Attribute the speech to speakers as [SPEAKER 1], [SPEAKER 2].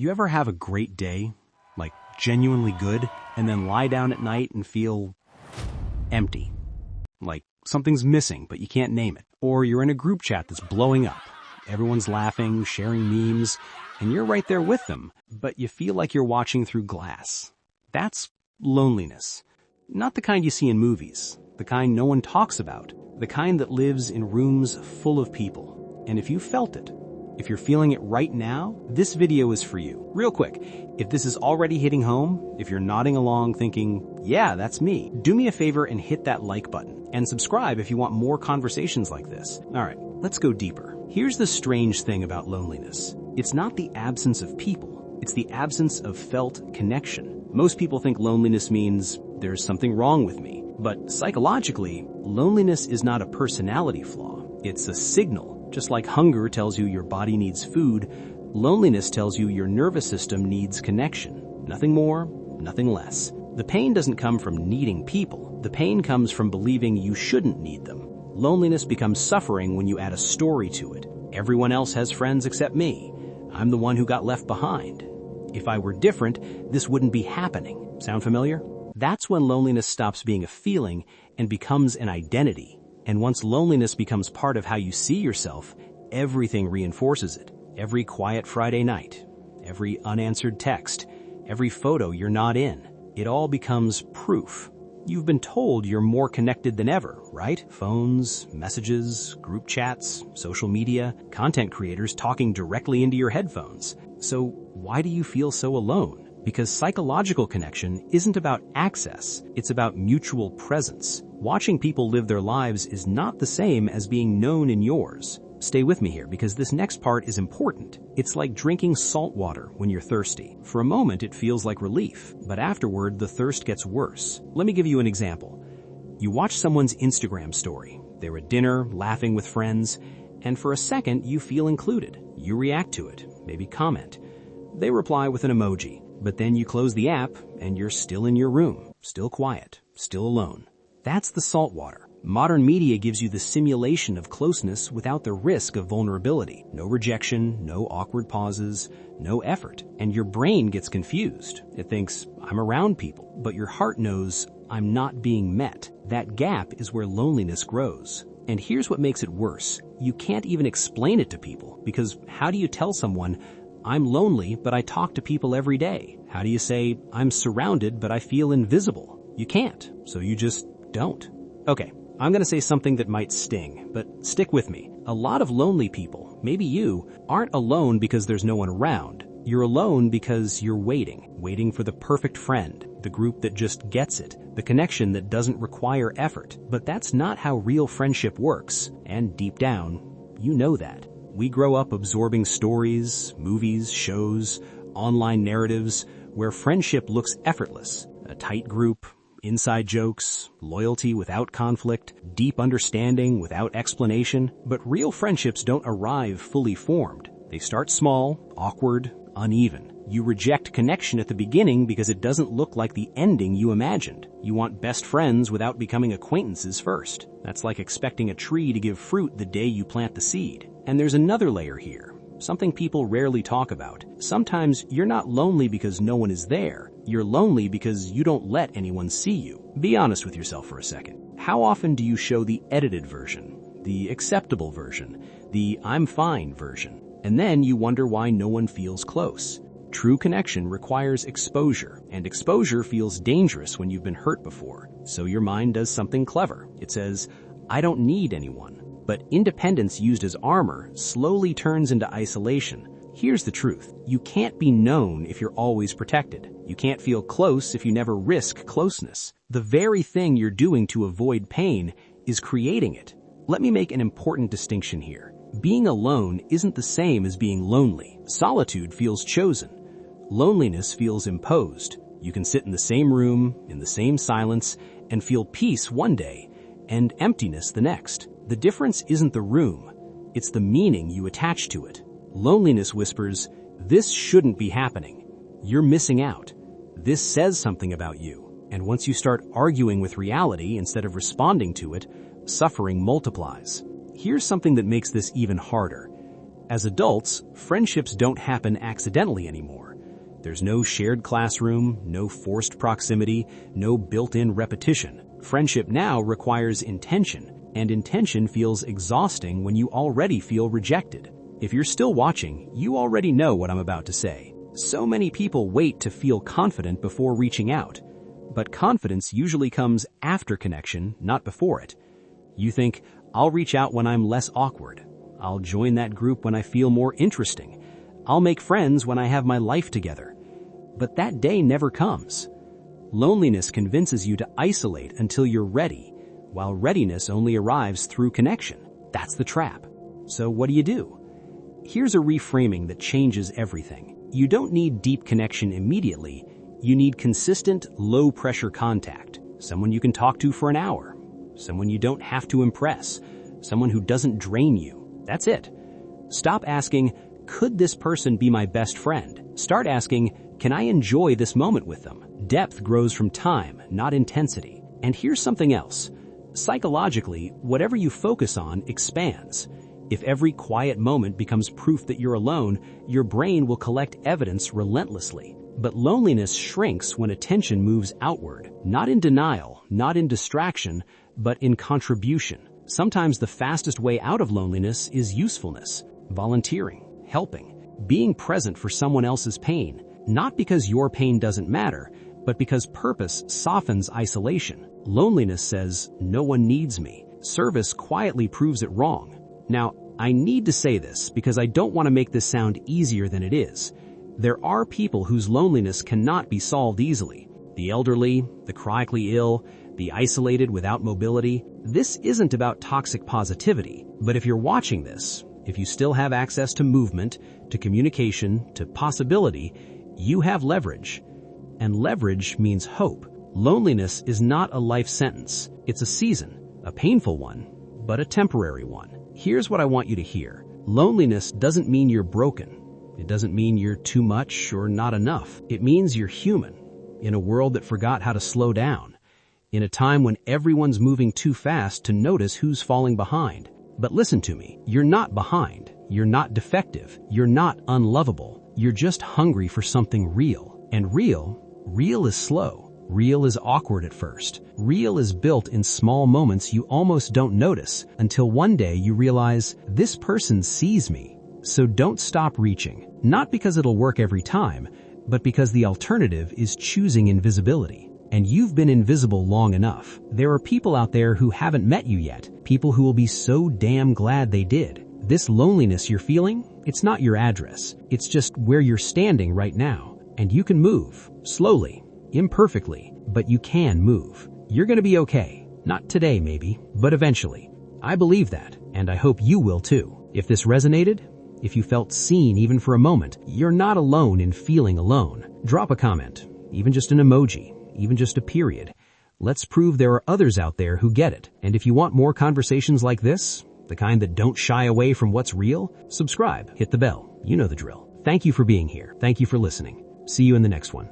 [SPEAKER 1] You ever have a great day, like genuinely good, and then lie down at night and feel empty? Like something's missing, but you can't name it. Or you're in a group chat that's blowing up. Everyone's laughing, sharing memes, and you're right there with them, but you feel like you're watching through glass. That's loneliness. Not the kind you see in movies, the kind no one talks about, the kind that lives in rooms full of people. And if you felt it, if you're feeling it right now, this video is for you. Real quick, if this is already hitting home, if you're nodding along thinking, yeah, that's me, do me a favor and hit that like button. And subscribe if you want more conversations like this. All right, let's go deeper. Here's the strange thing about loneliness. It's not the absence of people. It's the absence of felt connection. Most people think loneliness means there's something wrong with me. But psychologically, loneliness is not a personality flaw. It's a signal. Just like hunger tells you your body needs food, loneliness tells you your nervous system needs connection. Nothing more, nothing less. The pain doesn't come from needing people. The pain comes from believing you shouldn't need them. Loneliness becomes suffering when you add a story to it. Everyone else has friends except me. I'm the one who got left behind. If I were different, this wouldn't be happening. Sound familiar? That's when loneliness stops being a feeling and becomes an identity. And once loneliness becomes part of how you see yourself, everything reinforces it. Every quiet Friday night, every unanswered text, every photo you're not in, it all becomes proof. You've been told you're more connected than ever, right? Phones, messages, group chats, social media, content creators talking directly into your headphones. So why do you feel so alone? Because psychological connection isn't about access, it's about mutual presence. Watching people live their lives is not the same as being known in yours. Stay with me here because this next part is important. It's like drinking salt water when you're thirsty. For a moment, it feels like relief, but afterward, the thirst gets worse. Let me give you an example. You watch someone's Instagram story. They're at dinner, laughing with friends, and for a second, you feel included. You react to it, maybe comment. They reply with an emoji, but then you close the app and you're still in your room, still quiet, still alone. That's the salt water. Modern media gives you the simulation of closeness without the risk of vulnerability. No rejection, no awkward pauses, no effort. And your brain gets confused. It thinks, I'm around people, but your heart knows, I'm not being met. That gap is where loneliness grows. And here's what makes it worse. You can't even explain it to people, because how do you tell someone, I'm lonely, but I talk to people every day? How do you say, I'm surrounded, but I feel invisible? You can't, so you just don't. Okay. I'm going to say something that might sting, but stick with me. A lot of lonely people, maybe you, aren't alone because there's no one around. You're alone because you're waiting for the perfect friend, the group that just gets it, the connection that doesn't require effort. But that's not how real friendship works, and deep down, you know that. We grow up absorbing stories, movies, shows, online narratives, where friendship looks effortless. A tight group, inside jokes, loyalty without conflict, deep understanding without explanation. But real friendships don't arrive fully formed. They start small, awkward, uneven. You reject connection at the beginning because it doesn't look like the ending you imagined. You want best friends without becoming acquaintances first. That's like expecting a tree to give fruit the day you plant the seed. And there's another layer here, something people rarely talk about. Sometimes you're not lonely because no one is there. You're lonely because you don't let anyone see you. Be honest with yourself for a second. How often do you show the edited version, the acceptable version, the I'm fine version? And then you wonder why no one feels close. True connection requires exposure, and exposure feels dangerous when you've been hurt before. So your mind does something clever. It says, I don't need anyone. But independence used as armor slowly turns into isolation. Here's the truth. You can't be known if you're always protected. You can't feel close if you never risk closeness. The very thing you're doing to avoid pain is creating it. Let me make an important distinction here. Being alone isn't the same as being lonely. Solitude feels chosen. Loneliness feels imposed. You can sit in the same room, in the same silence, and feel peace one day, and emptiness the next. The difference isn't the room. It's the meaning you attach to it. Loneliness whispers, this shouldn't be happening. You're missing out. This says something about you. And once you start arguing with reality instead of responding to it, suffering multiplies. Here's something that makes this even harder. As adults, friendships don't happen accidentally anymore. There's no shared classroom, no forced proximity, no built-in repetition. Friendship now requires intention, and intention feels exhausting when you already feel rejected. If you're still watching, you already know what I'm about to say. So many people wait to feel confident before reaching out. But confidence usually comes after connection, not before it. You think, I'll reach out when I'm less awkward. I'll join that group when I feel more interesting. I'll make friends when I have my life together. But that day never comes. Loneliness convinces you to isolate until you're ready, while readiness only arrives through connection. That's the trap. So what do? Here's a reframing that changes everything. You don't need deep connection immediately. You need consistent, low-pressure contact. Someone you can talk to for an hour. Someone you don't have to impress. Someone who doesn't drain you. That's it. Stop asking, could this person be my best friend? Start asking, can I enjoy this moment with them? Depth grows from time, not intensity. And here's something else. Psychologically, whatever you focus on expands. If every quiet moment becomes proof that you're alone, your brain will collect evidence relentlessly. But loneliness shrinks when attention moves outward, not in denial, not in distraction, but in contribution. Sometimes the fastest way out of loneliness is usefulness, volunteering, helping, being present for someone else's pain, not because your pain doesn't matter, but because purpose softens isolation. Loneliness says, no one needs me. Service quietly proves it wrong. Now, I need to say this because I don't want to make this sound easier than it is. There are people whose loneliness cannot be solved easily. The elderly, the chronically ill, the isolated without mobility. This isn't about toxic positivity, but if you're watching this, if you still have access to movement, to communication, to possibility, you have leverage. And leverage means hope. Loneliness is not a life sentence. It's a season, a painful one, but a temporary one. Here's what I want you to hear. Loneliness doesn't mean you're broken. It doesn't mean you're too much or not enough. It means you're human, in a world that forgot how to slow down, in a time when everyone's moving too fast to notice who's falling behind. But listen to me, you're not behind, you're not defective, you're not unlovable, you're just hungry for something real. And real is slow. Real is awkward at first. Real is built in small moments you almost don't notice until one day you realize, this person sees me. So don't stop reaching, not because it'll work every time, but because the alternative is choosing invisibility. And you've been invisible long enough. There are people out there who haven't met you yet, people who will be so damn glad they did. This loneliness you're feeling, it's not your address. It's just where you're standing right now. And you can move, slowly, imperfectly, but you can move. You're gonna be okay. Not today maybe, but eventually. I believe that, and I hope you will too. If this resonated, if you felt seen even for a moment, you're not alone in feeling alone. Drop a comment, even just an emoji, even just a period. Let's prove there are others out there who get it. And if you want more conversations like this, the kind that don't shy away from what's real, subscribe, hit the bell. You know the drill. Thank you for being here. Thank you for listening. See you in the next one.